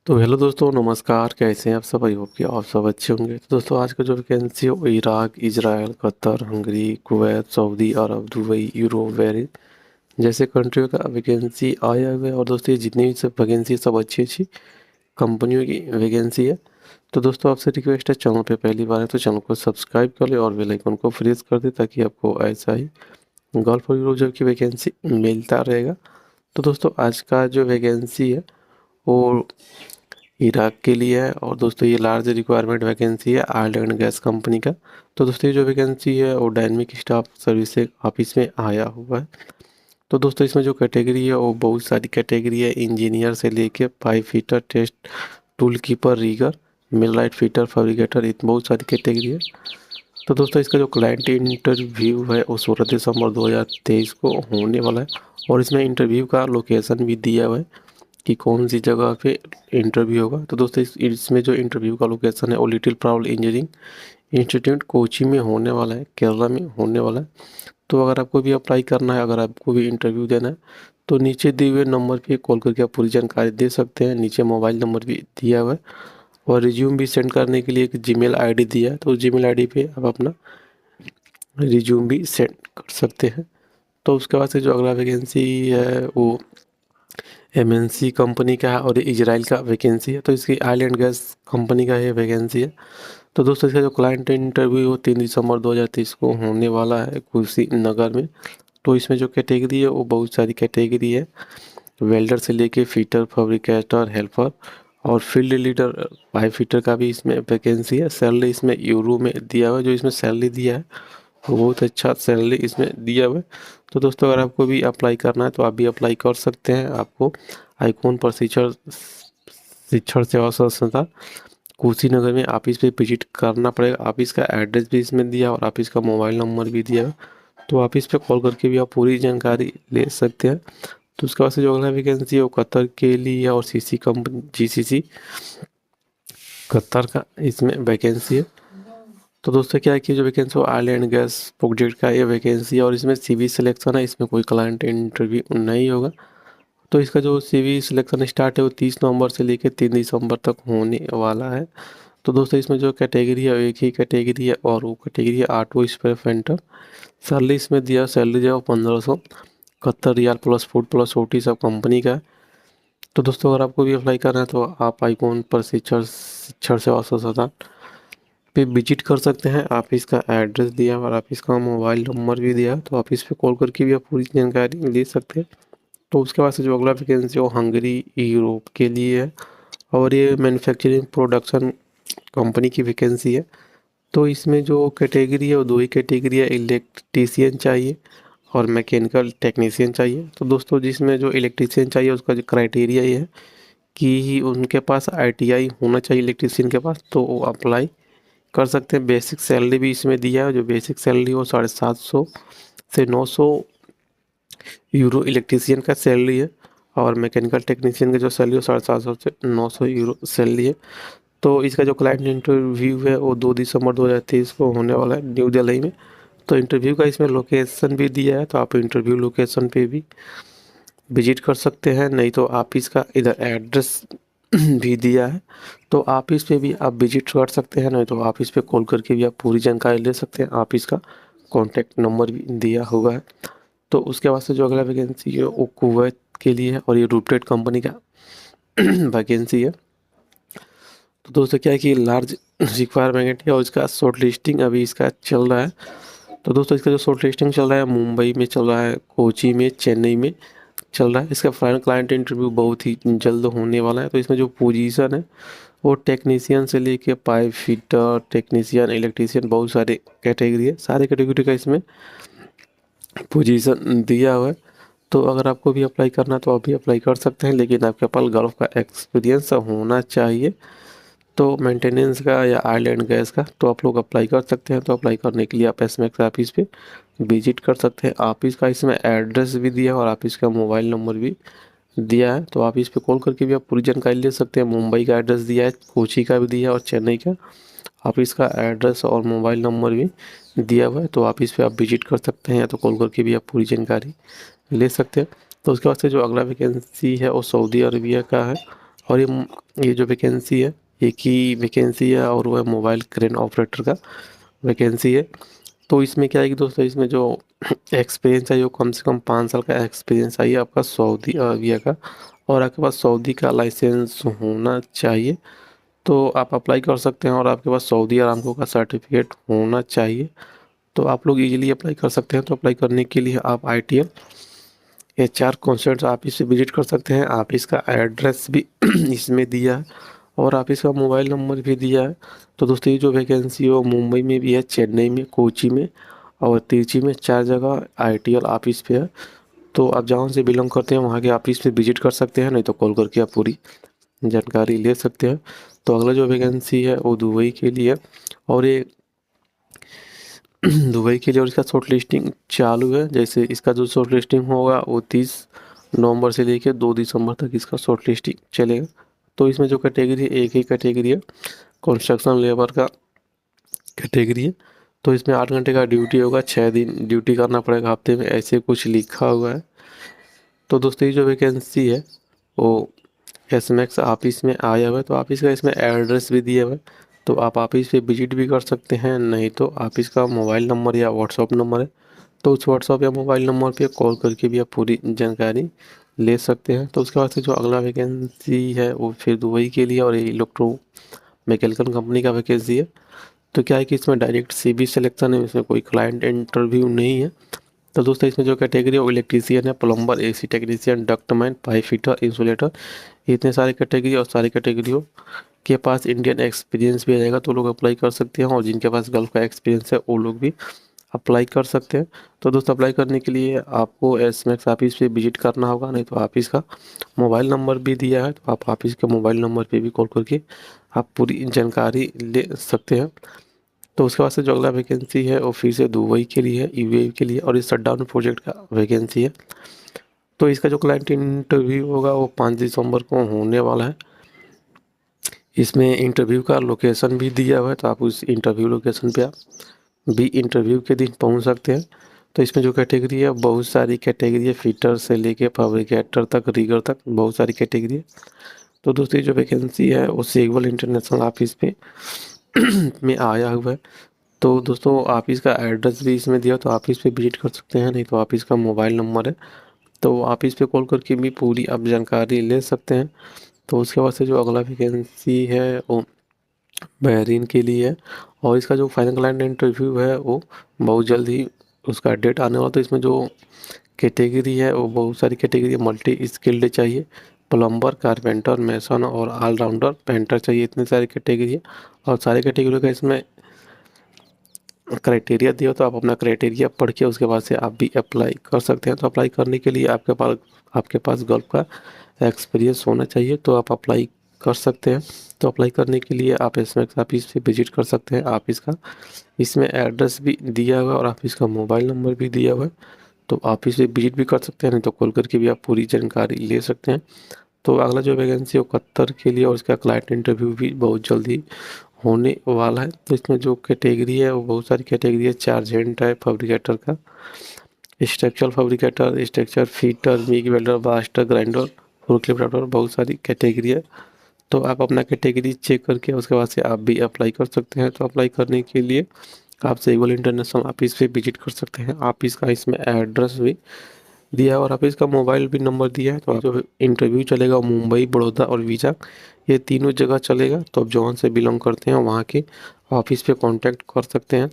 तो हेलो दोस्तों, नमस्कार। कैसे हैं आप सब? आई होप कि आप सब अच्छे होंगे। तो दोस्तों, आज का जो वैकेंसी है वो Iraq, Israel, Qatar, Hungary, Kuwait, Saudi Arab, Dubai, Europe, वेरी जैसे कंट्रियों का वैकेंसी आया हुआ है। और दोस्तों, ये जितनी भी सब वैकेंसी सब अच्छी अच्छी कंपनियों की वैकेंसी है। तो दोस्तों, आपसे रिक्वेस्ट है, चैनल पे पहली बार है तो चैनल को सब्सक्राइब कर ले और बेल आइकन को प्रेस कर दे, ताकि आपको ऐसा ही गल्फ और यूरोप जॉब की वैकेंसी मिलता रहेगा। तो दोस्तों, आज का जो वैकेंसी है वो इराक के लिए है। और दोस्तों, ये लार्ज रिक्वायरमेंट वैकेंसी है ऑयल एंड गैस कंपनी का। तो दोस्तों, ये जो वैकेंसी है वो डायनेमिक स्टाफ सर्विस ऑफिस में आया हुआ है। तो दोस्तों, इसमें जो कैटेगरी है वो बहुत सारी कैटेगरी है। इंजीनियर से लेके pipe fitter, test tool keeper, rigger, millwright fitter, fabricator, इतनी बहुत सारी कैटेगरी है। तो दोस्तों, इसका जो क्लाइंट इंटरव्यू है वो 16 दिसंबर 2023 को होने वाला है। और इसमें इंटरव्यू का लोकेशन भी दिया हुआ है कि कौन सी जगह पे इंटरव्यू होगा। तो दोस्तों, इसमें जो इंटरव्यू का लोकेशन है वो little proud engineering institute Kochi में होने वाला है, केरला में होने वाला है। तो अगर आपको भी अप्लाई करना है, अगर आपको भी इंटरव्यू देना है, तो नीचे दिए हुए नंबर पे कॉल करके आप पूरी जानकारी दे सकते हैं। नीचे मोबाइल नंबर भी दिया हुआ है और रिज्यूम भी सेंड करने के लिए एक जीमेल आईडी दिया है। तो उस जीमेल आईडी पे आप अपना रिज्यूम भी सेंड कर सकते हैं। तो उसके बाद से जो अगला वैकेंसी है वो एमएनसी कंपनी का है और ये इजराइल का वैकेंसी है। तो इसकी ऑयल एंड गैस कंपनी का ये वैकेंसी है। तो दोस्तों, इसका जो क्लाइंट इंटरव्यू वो 3 दिसंबर 2023 को होने वाला है कुशीनगर में। तो इसमें जो कैटेगरी है वो बहुत सारी कैटेगरी है। वेल्डर से लेके फिटर, फैब्रिकेटर, हेल्पर और फील्ड लीडर, पाइप फिटर का भी इसमें वैकेंसी है। सैलरी इसमें यूरो में दिया हुआ है। जो इसमें सैलरी दिया है वो बहुत अच्छा सैलरी इसमें दिया हुआ है। तो दोस्तों, अगर आपको भी अप्लाई करना है तो आप भी अप्लाई कर सकते हैं। आपको आईकॉन प्रशिक्षण शिक्षण सेवा संस्था कुशीनगर में ऑफिस पे विजिट करना पड़ेगा। ऑफिस का एड्रेस भी इसमें दिया है और ऑफिस का मोबाइल नंबर भी दिया है। तो ऑफिस पे कॉल करके भी आप पूरी जानकारी ले सकते हैं। तो उसके बाद से जो अगला वैकेंसी है वो कतर के लिए और सीसी कंपनी जीसीसी कतर का इसमें वैकेंसी है। तो दोस्तों, क्या है कि जो वैकेंसी वो ऑयल एंड गैस प्रोजेक्ट का ये वैकेंसी है और इसमें सीवी सिलेक्शन है। इसमें कोई क्लाइंट इंटरव्यू नहीं होगा। तो इसका जो सीवी सिलेक्शन स्टार्ट है वो 30 नवंबर से लेकर 3 दिसंबर तक होने वाला है। तो दोस्तों, इसमें जो कैटेगरी है वो एक ही कैटेगरी है और वो कैटेगरी है ऑटो स्पेयर पेंटर। सैलरी इसमें दिया, सैलरी जो है वो 1571 riyal plus food plus OT सब कंपनी का है। तो दोस्तों, अगर आपको भी अप्लाई करना है तो आप आईकॉन पर शिक्षण शिक्षण सेवा संस्थान पे विजिट कर सकते हैं। आप इसका एड्रेस दिया और आप इसका मोबाइल नंबर भी दिया, तो आप इस पे कॉल करके भी आप पूरी जानकारी ले सकते हैं। तो उसके बाद से जो अगला वैकेंसी है वो हंगरी यूरोप के लिए है और ये मैन्युफैक्चरिंग प्रोडक्शन कंपनी की वैकेंसी है। तो इसमें जो कैटेगरी है वो दो ही कैटेगरी है, इलेक्ट्रीशियन चाहिए और मैकेनिकल टेक्नीशियन चाहिए। तो दोस्तों, जिसमें जो इलेक्ट्रीशियन चाहिए उसका जो क्राइटेरिया ये है कि उनके पास आईटीआई होना चाहिए इलेक्ट्रीशियन के पास, तो वो अप्लाई कर सकते हैं। बेसिक सैलरी भी इसमें दिया है। जो बेसिक सैलरी वो 750 से 900 यूरो इलेक्ट्रीशियन का सैलरी है और मैकेनिकल टेक्नीशियन का जो सैलरी है 750 से 900 यूरो सैलरी है। तो इसका जो क्लाइंट इंटरव्यू है वो 2 दिसंबर 2023 को होने वाला है न्यू दिल्ली में। तो इंटरव्यू का इसमें लोकेशन भी दिया है, तो आप इंटरव्यू लोकेशन पे भी विजिट कर सकते हैं। नहीं तो आप इसका इधर एड्रेस भी दिया है, तो आप इस पे भी आप विजिट कर सकते हैं। नहीं तो आप इस पे कॉल करके भी आप पूरी जानकारी ले सकते हैं। आप इसका कॉन्टैक्ट नंबर भी दिया हुआ है। तो उसके बाद से जो अगला वैकेंसी है वो कुवैत के लिए है और ये रूटेड कंपनी का वैकेंसी है। तो दोस्तों, क्या है कि लार्ज रिक्वायरमेंट है और इसका शॉर्ट लिस्टिंग अभी इसका चल रहा है। तो दोस्तों, इसका जो शॉर्ट लिस्टिंग चल रहा है मुंबई में चल रहा है, कोची में, चेन्नई में चल रहा है। इसका फाइनल क्लाइंट इंटरव्यू बहुत ही जल्द होने वाला है। तो इसमें जो पोजीशन है वो टेक्नीशियन से लेके पाइप फिटर, टेक्नीशियन, इलेक्ट्रीशियन, बहुत सारे कैटेगरी है। सारे कैटेगरी का इसमें पोजीशन दिया हुआ है। तो अगर आपको भी अप्लाई करना है तो आप भी अप्लाई कर सकते हैं, लेकिन आपके पास गल्फ का एक्सपीरियंस होना चाहिए। तो मेंटेनेंस का या ऑयल एंड गैस का तो आप लोग अप्लाई कर सकते हैं। तो अप्लाई करने के लिए आप एसमेक्स ऑफिस पे विजिट कर सकते हैं। ऑफिस का इसमें एड्रेस भी दिया है और ऑफिस का मोबाइल नंबर भी दिया है। तो आप इस पे कॉल करके भी आप पूरी जानकारी ले सकते हैं। मुंबई का एड्रेस दिया है, कोची का भी दिया है और चेन्नई का ऑफिस का एड्रेस और मोबाइल नंबर भी दिया हुआ है। तो आप इस पे आप विजिट कर सकते हैं या तो कॉल करके भी आप पूरी जानकारी ले सकते हैं। तो उसके बाद से जो अगला वैकेंसी है वो सऊदी अरबिया का है और ये जो वैकेंसी है, एक ही वैकेंसी है और वो है मोबाइल क्रेन ऑपरेटर का वैकेंसी है। तो इसमें क्या है कि दोस्तों, इसमें जो एक्सपीरियंस है वो कम से कम 5 साल का एक्सपीरियंस चाहिए आपका सऊदी अरबिया का, और आपके पास सऊदी का लाइसेंस होना चाहिए। तो आप अप्लाई कर सकते हैं, और आपके पास सऊदी अरामको का सर्टिफिकेट होना चाहिए, तो आप लोग इजीली अप्लाई कर सकते हैं। तो अप्लाई करने के लिए आप ITL HR कॉन्सल्ट ऑफिस से विजिट कर सकते हैं। आप इसका एड्रेस भी इसमें दिया है, और आप इसका मोबाइल नंबर भी दिया है। तो दोस्तों, ये जो वैकेंसी है वो मुंबई में भी है, चेन्नई में, कोची में और तिरुचि में, 4 जगह ITL ऑफिस पे है। तो आप जहाँ से बिलोंग करते हैं वहाँ के ऑफिस पे विजिट कर सकते हैं, नहीं तो कॉल करके आप पूरी जानकारी ले सकते हैं। तो अगला जो वैकेंसी है वो दुबई के लिए है, और ये दुबई के लिए, और इसका शॉर्ट लिस्टिंग चालू है। जैसे इसका जो शॉर्ट लिस्टिंग होगा वो 30 नवंबर से लेकर 2 दिसंबर तक इसका शॉर्ट लिस्टिंग चलेगा। तो इसमें जो कैटेगरी है, एक ही कैटेगरी है, कंस्ट्रक्शन लेबर का कैटेगरी है। तो इसमें 8 घंटे का ड्यूटी होगा, 6 दिन ड्यूटी करना पड़ेगा हफ्ते में, ऐसे कुछ लिखा हुआ है। तो दोस्तों, ये जो वैकेंसी है वो SMX ऑफिस में आया हुआ है। तो ऑफिस का इसमें एड्रेस भी दिया हुआ है, तो आप ऑफिस पे विजिट भी कर सकते हैं, नहीं तो ऑफिस का मोबाइल नंबर या व्हाट्सअप नंबर है, तो उस व्हाट्सअप या मोबाइल नंबर पे कॉल करके भी आप पूरी जानकारी ले सकते हैं। तो उसके बाद से जो अगला वैकेंसी है वो फिर दुबई के लिए, और ये इलेक्ट्रो मैकेनिकल कंपनी का वैकेंसी है। तो क्या है कि इसमें डायरेक्ट CV सिलेक्शन है, इसमें कोई क्लाइंट इंटरव्यू नहीं है। तो दोस्तों, इसमें जो कैटेगरी है वो इलेक्ट्रीशियन है, plumber, AC technician, ductman, pipe fitter, insulator, इतने सारे कैटेगरी, और सारी कैटेगरियों के पास इंडियन एक्सपीरियंस भी रहेगा, तो लोग अप्लाई कर सकते हैं। और जिनके पास गल्फ का एक्सपीरियंस है वो लोग भी अप्लाई कर सकते हैं। तो दोस्तों, अप्लाई करने के लिए आपको SMX ऑफिस पे विजिट करना होगा, नहीं तो ऑफिस का मोबाइल नंबर भी दिया है, तो आप ऑफिस के मोबाइल नंबर पे भी कॉल करके आप पूरी जानकारी ले सकते हैं। तो उसके बाद से जो अगला वैकेंसी है वो फिर से दुबई के लिए है, UAE के लिए, और इस शटडाउन प्रोजेक्ट का वैकेंसी है। तो इसका जो क्लाइंट इंटरव्यू होगा वो 5 दिसंबर को होने वाला है। इसमें इंटरव्यू का लोकेशन भी दिया हुआ है, तो आप उस इंटरव्यू लोकेशन पे आप भी इंटरव्यू के दिन पहुंच सकते हैं। तो इसमें जो कैटेगरी है, बहुत सारी कैटेगरी है, फिटर से लेके फैब्रिकेटर तक, रिगर तक, बहुत सारी कैटेगरी है। तो दूसरी जो वैकेंसी है वो सेगवल इंटरनेशनल ऑफिस पे में आया हुआ है। तो दोस्तों, ऑफिस का एड्रेस भी इसमें दिया, तो ऑफिस पे विजिट कर सकते हैं, नहीं तो ऑफिस का मोबाइल नंबर है, तो ऑफिस पे कॉल करके भी पूरी आप जानकारी ले सकते हैं। तो उसके बाद से जो अगला वैकेंसी है वो बहरीन के लिए है, और इसका जो फाइनल क्लाइंट इंटरव्यू है वो बहुत जल्द ही उसका डेट आने वाला। तो इसमें जो कैटेगरी है वो बहुत सारी कैटेगरी, मल्टी स्किल्ड चाहिए, प्लम्बर, कारपेंटर, मैसन और ऑलराउंडर पेंटर चाहिए, इतने सारी कैटेगरी है। और सारे कैटेगरी का इसमें क्राइटेरिया दिया, तो आप अपना क्राइटेरिया पढ़ के उसके बाद से आप भी अप्लाई कर सकते हैं। तो अप्लाई करने के लिए आपके पास गल्फ का एक्सपीरियंस होना चाहिए, तो आप अप्लाई कर सकते हैं। तो अप्लाई करने के लिए आप SMX ऑफिस पे विजिट कर सकते हैं। ऑफिस का इसमें एड्रेस भी दिया हुआ है, और ऑफिस का मोबाइल नंबर भी दिया हुआ है, तो ऑफिस पे विजिट भी कर सकते हैं, नहीं तो कॉल करके भी आप पूरी जानकारी ले सकते हैं। तो अगला जो वैकेंसी है वो कतर के लिए, और इसका क्लाइंट इंटरव्यू भी बहुत जल्दी होने वाला है। तो इसमें जो कैटेगरी है वो बहुत सारी कैटेगरी है, चार्जेंट है फैब्रिकेटर का, structural fabricator, structure fitter, MiG welder, bastard, grinder, forklift operator, बहुत सारी कैटेगरी है। तो आप अपना कैटेगरी चेक करके उसके बाद से आप भी अप्लाई कर सकते हैं। तो अप्लाई करने के लिए आप सेगुल इंटरनेशनल ऑफिस पे विजिट कर सकते हैं। ऑफिस का इसमें एड्रेस भी दिया है, और ऑफिस का मोबाइल भी नंबर दिया है। तो जो इंटरव्यू चलेगा वो मुंबई, बड़ौदा और वीजा, ये तीनों जगह चलेगा। तो आप जहाँ से बिलोंग करते हैं वहाँ के ऑफिस पे कांटेक्ट कर सकते हैं।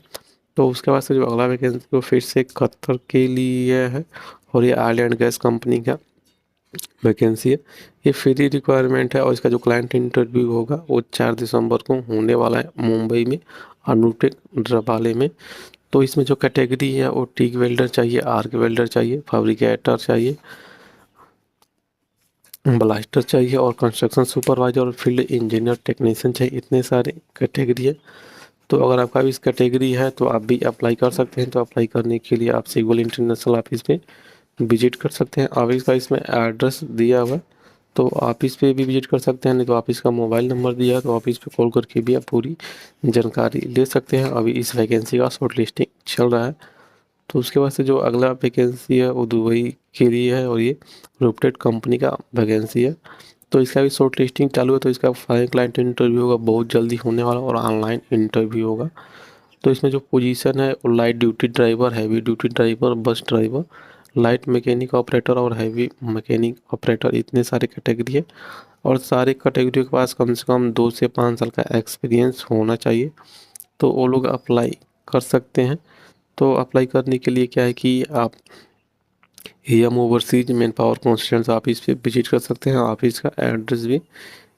तो उसके बाद से जो अगला वैकेंसी वो फिर से कतर के लिए है, और ये ऑयल एंड गैस कंपनी का वैकेंसी है। ये फ्री रिक्वायरमेंट है, और इसका जो क्लाइंट इंटरव्यू होगा वो 4 दिसंबर को होने वाला है मुंबई में, अनुटेक ड्रबाले में। तो इसमें जो कैटेगरी है वो टीक वेल्डर चाहिए, आर्क वेल्डर चाहिए, फैब्रिकेटर चाहिए, ब्लास्टर चाहिए, और कंस्ट्रक्शन सुपरवाइजर और फील्ड इंजीनियर टेक्नीशियन चाहिए, इतने सारे कैटेगरी है। तो अगर आपका भी इस कैटेगरी है तो आप भी अप्लाई कर सकते हैं। तो अप्लाई करने के लिए आप सिगुल इंटरनेशनल ऑफिस पे विजिट कर सकते हैं। ऑफिस का इसमें एड्रेस दिया हुआ है, तो ऑफिस पे भी विजिट कर सकते हैं, नहीं तो ऑफिस का मोबाइल नंबर दिया है, तो ऑफिस पे कॉल करके भी आप पूरी जानकारी ले सकते हैं। अभी इस वैकेंसी का शॉर्ट लिस्टिंग चल रहा है। तो उसके बाद से जो अगला वैकेंसी है वो दुबई के लिए है, और ये रूपटेड कंपनी का वैकेंसी है। तो इसका भी शॉर्ट लिस्टिंग चालू है। तो इसका फाइनल क्लाइंट इंटरव्यू होगा बहुत जल्दी होने वाला और ऑनलाइन इंटरव्यू होगा। तो इसमें जो पोजीशन है वो light duty driver, heavy duty driver, bus driver, light mechanic operator और हैवी मैकेनिक ऑपरेटर, इतने सारे कैटेगरी है। और सारे कैटेगरी के पास कम से कम 2 से 5 साल का एक्सपीरियंस होना चाहिए, तो वो लोग अप्लाई कर सकते हैं। तो अप्लाई करने के लिए क्या है कि आप M overseas man power constituents office पे विजिट कर सकते हैं। ऑफिस का एड्रेस भी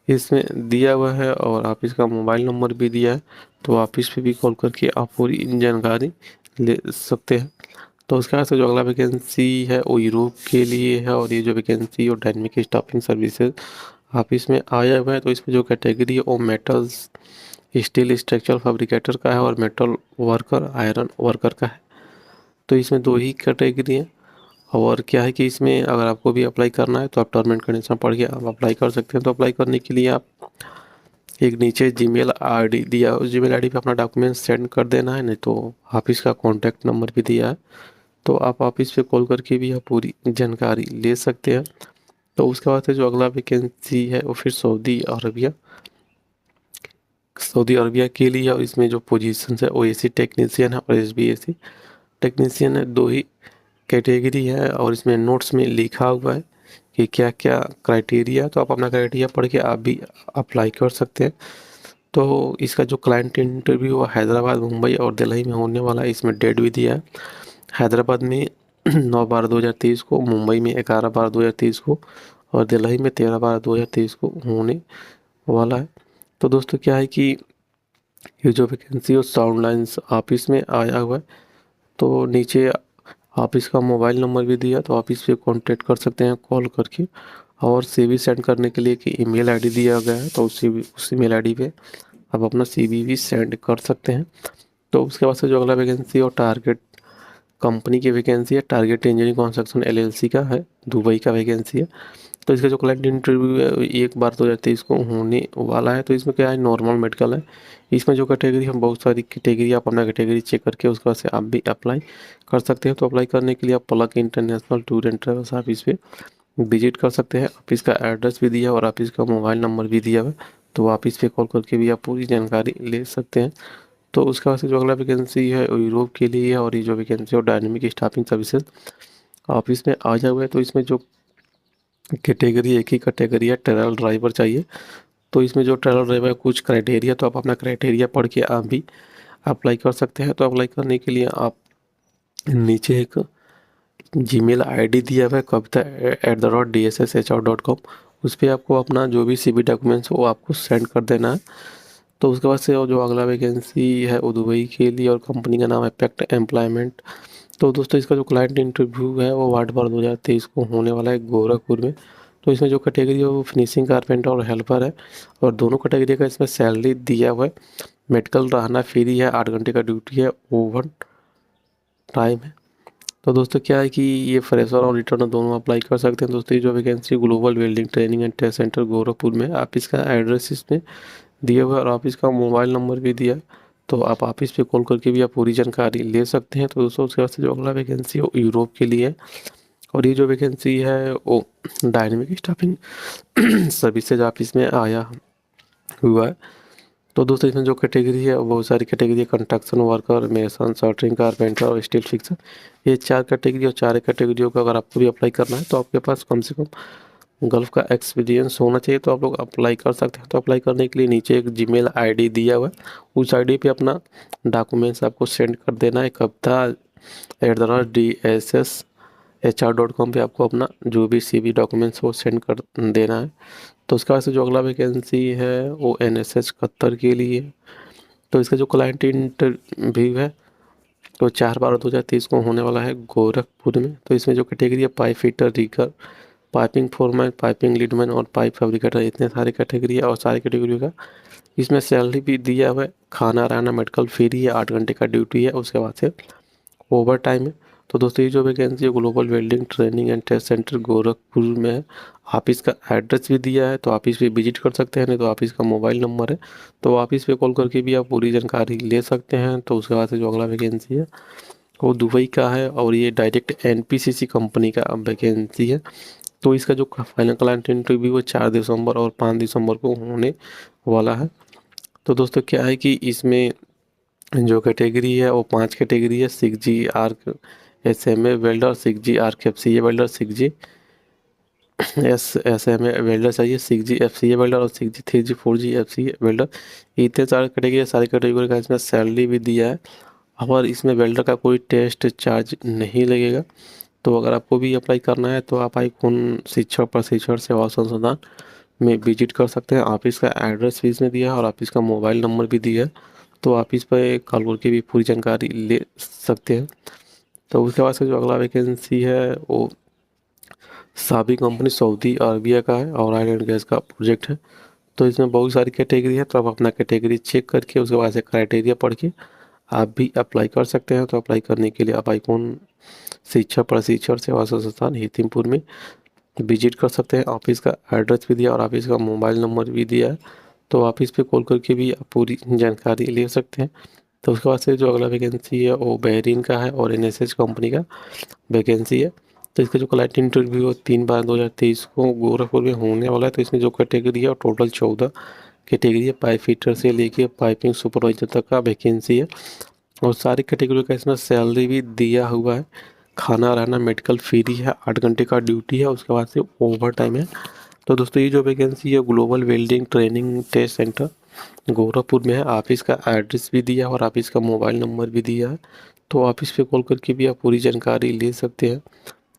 इसमें दिया हुआ है और ऑफिस का मोबाइल नंबर भी दिया है, तो ऑफिस पे भी कॉल करके आप पूरी जानकारी ले सकते हैं। तो उसके बाद से जो अगला वैकेंसी है वो यूरोप के लिए है, और ये जो वैकेंसी और डायनेमिक स्टाफिंग सर्विसेज ऑफिस में आया हुआ है। तो इसमें जो कैटेगरी है वो मेटल्स, स्टील स्ट्रक्चर फैब्रिकेटर का है और मेटल वर्कर, आयरन वर्कर का है। तो इसमें दो ही कैटेगरी है। और क्या है कि इसमें अगर आपको भी अप्लाई करना है तो आप टर्म एंड कंडीशन पढ़ के आप अप्लाई कर सकते हैं। तो अप्लाई करने के लिए आप एक नीचे जीमेल आईडी दिया, उस जीमेल आईडी पे अपना डॉक्यूमेंट सेंड कर देना है, नहीं तो ऑफिस का कॉन्टैक्ट नंबर भी दिया है, तो आप ऑफिस पे कॉल करके भी आप पूरी जानकारी ले सकते हैं। तो उसके बाद से जो अगला वैकेंसी है वो फिर सऊदी अरबिया के लिए है। और इसमें जो पोजीशन है ओ एसी टेक्नीशियन है और एस बी एसी टेक्नीशियन है, दो ही कैटेगरी है। और इसमें नोट्स में लिखा हुआ है कि क्या क्या क्राइटेरिया, तो आप अपना क्राइटेरिया पढ़ के आप भी अप्लाई कर सकते हैं। तो इसका जो क्लाइंट इंटरव्यू वो हैदराबाद, मुंबई और दिल्ली में होने वाला है। इसमें डेट भी दिया है, हैदराबाद में 9/12/2023 को, मुंबई में 11/12/2023 को और दिल्ली में 13/12/2023 को होने वाला है। तो दोस्तों क्या है कि ये जो वैकेंसी है साउंड लाइन्स ऑफिस में आया हुआ है। तो नीचे ऑफिस का मोबाइल नंबर भी दिया, तो ऑफिस पे कांटेक्ट कर सकते हैं कॉल करके। और सीवी सेंड करने के लिए कि ईमेल आईडी दिया गया है, तो उस ईमेल आईडी पे आप अपना सीवी भी सेंड कर सकते हैं। तो उसके बाद से जो अगला वैकेंसी और टारगेट कंपनी की वैकेंसी है, टारगेट इंजीनियरिंग कंस्ट्रक्शन एलएलसी का है, दुबई का वैकेंसी है। तो इसका जो क्लाइंट इंटरव्यू है 1/12/2023 को होने वाला है। तो इसमें क्या है, नॉर्मल मेडिकल है। इसमें जो कैटेगरी हम बहुत सारी कैटेगरी, आप अपना कैटेगरी चेक करके उसके बाद से आप भी अप्लाई कर सकते हैं। तो अप्लाई करने के लिए आप Palak international tour and travels office पे विजिट कर सकते हैं। ऑफिस का एड्रेस भी दिया और ऑफिस का मोबाइल नंबर भी दिया हुआ है, तो ऑफिस पे कॉल करके भी आप पूरी जानकारी ले सकते हैं। तो उसके बाद से जो अगला वैकेंसी है वो यूरोप के लिए है, और ये जो वैकेंसी है डायनेमिक स्टाफिंग सर्विसेज ऑफिस में आ जाए हुए। तो इसमें जो कैटेगरी, एक ही कैटेगरी है, ट्रैवल ड्राइवर चाहिए। तो इसमें जो ट्रैवल ड्राइवर है कुछ क्राइटेरिया, तो आप अपना क्राइटेरिया पढ़ के आप भी अप्लाई कर सकते हैं। तो अप्लाई करने के लिए आप नीचे एक जीमेल आईडी दिया हुआ है kavita@dsshr.com, उस पर आपको अपना जो भी सीवी डॉक्यूमेंट्स वो आपको सेंड कर देना है। तो उसके बाद से जो अगला वैकेंसी है वो दुबई के लिए, और कंपनी का नाम है पैक्ट एम्प्लॉयमेंट। तो दोस्तों इसका जो क्लाइंट इंटरव्यू है वो 8/12/2023 को होने वाला है गोरखपुर में। तो इसमें जो कैटेगरी है वो फिनिशिंग कारपेंटर और हेल्पर है, और दोनों कैटेगरी का इसमें सैलरी दिया हुआ है। मेडिकल रहना फ्री है, 8 घंटे का ड्यूटी है, ओवर टाइम है। तो दोस्तों क्या है कि ये फ्रेशर और रिटर्न दोनों अप्लाई कर सकते हैं। दोस्तों ये जो vacancy global welding training and test centre Gorakhpur में, ऑफिस का एड्रेस इसमें दिया हुआ है और ऑफिस का मोबाइल नंबर भी दिया है। तो आप ऑफिस पे कॉल करके भी आप पूरी जानकारी ले सकते हैं। तो दोस्तों उसके बाद से जो अगला वैकेंसी है वो यूरोप के लिए है, और ये जो वैकेंसी है वो डायनेमिक स्टाफिंग सर्विसेज ऑफिस में आया हुआ है। तो दोस्तों इसमें जो कैटेगरी है वो बहुत सारी कैटेगरी है, construction worker, mason, shuttering, carpenter और स्टील फिक्सर। ये 4 कैटेगरी, और 4 कैटेगरियों का अगर आपको भी अप्लाई करना है तो आपके पास कम से कम गल्फ का एक्सपीरियंस होना चाहिए, तो आप लोग अप्लाई कर सकते हैं। तो अप्लाई करने के लिए नीचे एक जीमेल आईडी दिया हुआ है, उस आईडी पे अपना डॉक्यूमेंट्स आपको सेंड कर देना है। kavita@dsshr.com पे आपको अपना जो भी सीवी डॉक्यूमेंट्स वो सेंड कर देना है। तो उसके बाद से जो अगला वैकेंसी है वो एनएसएस कतर के लिए है। तो इसका जो क्लाइंट इंटरव्यू है तो 4/12/2023 को होने वाला है गोरखपुर में। तो इसमें जो कैटेगरी है pipe fitter, rigger, piping foreman, piping leadman और पाइप फैब्रिकेटर, इतने सारे कैटेगरी है। और सारे कैटेगरी का इसमें सैलरी भी दिया हुआ है, खाना रहना मेडिकल फ्री है, 8 घंटे का ड्यूटी है, उसके बाद से ओवर टाइम है। तो दोस्तों ये जो वैकेंसी है global welding training and test centre Gorakhpur में है। ऑफिस का एड्रेस भी दिया है, तो ऑफिस पे विजिट कर सकते हैं, नहीं तो ऑफिस का मोबाइल नंबर है, तो ऑफिस पे कॉल करके भी आप पूरी जानकारी ले सकते हैं। तो उसके बाद से जो अगला वैकेंसी है वो दुबई का है, और ये डायरेक्ट एनपीसीसी कंपनी का वैकेंसी है। तो इसका जो फाइनल क्लाइंट इंटरव्यू वो 4 दिसंबर और 5 दिसंबर को होने वाला है। तो दोस्तों क्या है कि इसमें जो कैटेगरी है वो 5 कैटेगरी है। 6G arc SMA welder, 6G arc FCA welder, 6G SMA welder चाहिए, 6G FCA वेल्डर और 6G 3G 4G FCA welder. इतने सारे कैटेगरी है, सारी कैटेगरी का इसमें सैलरी भी दिया है। और इसमें वेल्डर का कोई टेस्ट चार्ज नहीं लगेगा। तो अगर आपको भी अप्लाई करना है तो आप आईकॉन शिक्षा प्रशिक्षण सेवा संस्थान में विजिट कर सकते हैं। ऑफिस का एड्रेस भी इसमें दिया है और ऑफिस का मोबाइल नंबर भी दिया है। तो आप इस पर कॉल करके भी पूरी जानकारी ले सकते हैं। तो उसके बाद से जो अगला वैकेंसी है वो साबी कंपनी सऊदी अरबिया का है और ऑयल एंड गैस का प्रोजेक्ट है। तो इसमें बहुत सारी कैटेगरी है, तो आप अपना कैटेगरी चेक करके उसके बाद से क्राइटेरिया पढ़ के आप भी अप्लाई कर सकते हैं। तो अप्लाई करने के लिए आप आईकॉन शिक्षा प्रशिक्षण सेवा संस्थान हेतिमपुर में विजिट कर सकते हैं। ऑफिस का एड्रेस भी दिया और ऑफिस का मोबाइल नंबर भी दिया है। तो ऑफिस पे कॉल करके भी आप पूरी जानकारी ले सकते हैं। तो उसके बाद से जो अगला वैकेंसी है वो बहरीन का है और NSH कंपनी का वैकेंसी है। तो इसका जो क्लाइंट इंटरव्यू है 3/12/2023 को गोरखपुर में होने वाला है। तो इसमें जो कैटेगरी है और टोटल 14 कैटेगरी है। पाइप फिटर से लेके पाइपिंग सुपरवाइजर तक का वैकेंसी है। और सारी कैटेगरी का इसमें सैलरी भी दिया हुआ है। खाना रहना मेडिकल फ्री है, 8 घंटे का ड्यूटी है, उसके बाद से ओवर टाइम है। तो दोस्तों ये जो वैकेंसी है global welding training test centre Gorakhpur में है। ऑफिस का एड्रेस भी दिया है और ऑफिस का मोबाइल नंबर भी दिया है। तो ऑफिस पे कॉल करके भी आप पूरी जानकारी ले सकते हैं।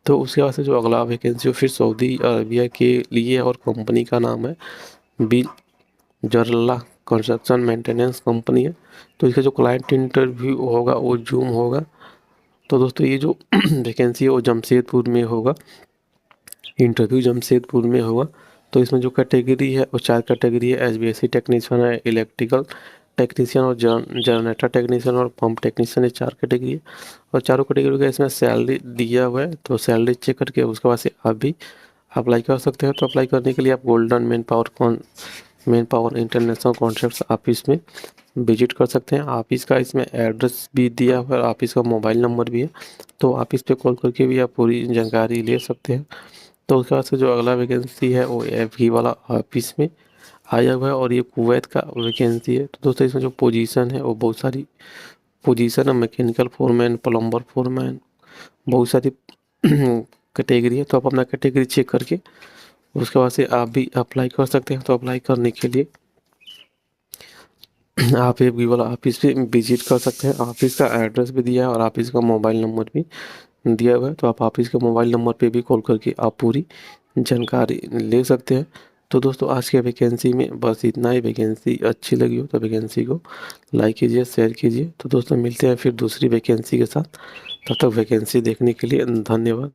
तो उसके बाद से जो अगला वैकेंसी है फिर सऊदी अरबिया के लिए और कंपनी का नाम है बिल जरला कंस्ट्रक्शन मेंटेनेंस कंपनी है। तो इसका जो क्लाइंट इंटरव्यू होगा वो जूम होगा। तो दोस्तों ये जो वैकेंसी है वो जमशेदपुर में होगा, इंटरव्यू जमशेदपुर में होगा। तो इसमें जो कैटेगरी है वो 4 कैटेगरी है। HVAC टेक्नीशियन है, इलेक्ट्रिकल टेक्नीशियन और जनरेटर टेक्नीशियन और पंप टेक्नीशियन, ये 4 कैटेगरी है। और चारों कैटेगरी का इसमें सैलरी दिया हुआ है। तो सैलरी चेक करके उसके बाद से आप भी अप्लाई कर सकते हैं। तो अप्लाई करने के लिए आप golden man power international contracts office में विजिट कर सकते हैं। ऑफिस का इसमें एड्रेस भी दिया हुआ है, ऑफिस का मोबाइल नंबर भी है। तो ऑफिस पे कॉल करके भी आप पूरी जानकारी ले सकते हैं। तो उसके बाद से जो अगला वैकेंसी है वो FE वाला ऑफिस में आया हुआ है और ये कुवैत का वैकेंसी है। तो दोस्तों इसमें जो पोजीशन है वो बहुत सारी पोजीशन है, मैकेनिकल फोरमैन, प्लम्बर फोरमैन, बहुत सारी कैटेगरी है। तो आप अपना कैटेगरी चेक करके उसके बाद से आप भी अप्लाई कर सकते हैं। तो अप्लाई करने के लिए आप एक भी वाला ऑफिस पे विजिट कर सकते हैं। ऑफिस का एड्रेस भी दिया है और ऑफिस का मोबाइल नंबर भी दिया हुआ है। तो आप ऑफिस के मोबाइल नंबर पे भी कॉल करके आप पूरी जानकारी ले सकते हैं। तो दोस्तों आज के वैकेंसी में बस इतना ही। वैकेंसी अच्छी लगी हो तो वैकेंसी को लाइक कीजिए, शेयर कीजिए। तो दोस्तों मिलते हैं फिर दूसरी वैकेंसी के साथ। तब तक वैकेंसी देखने के लिए धन्यवाद।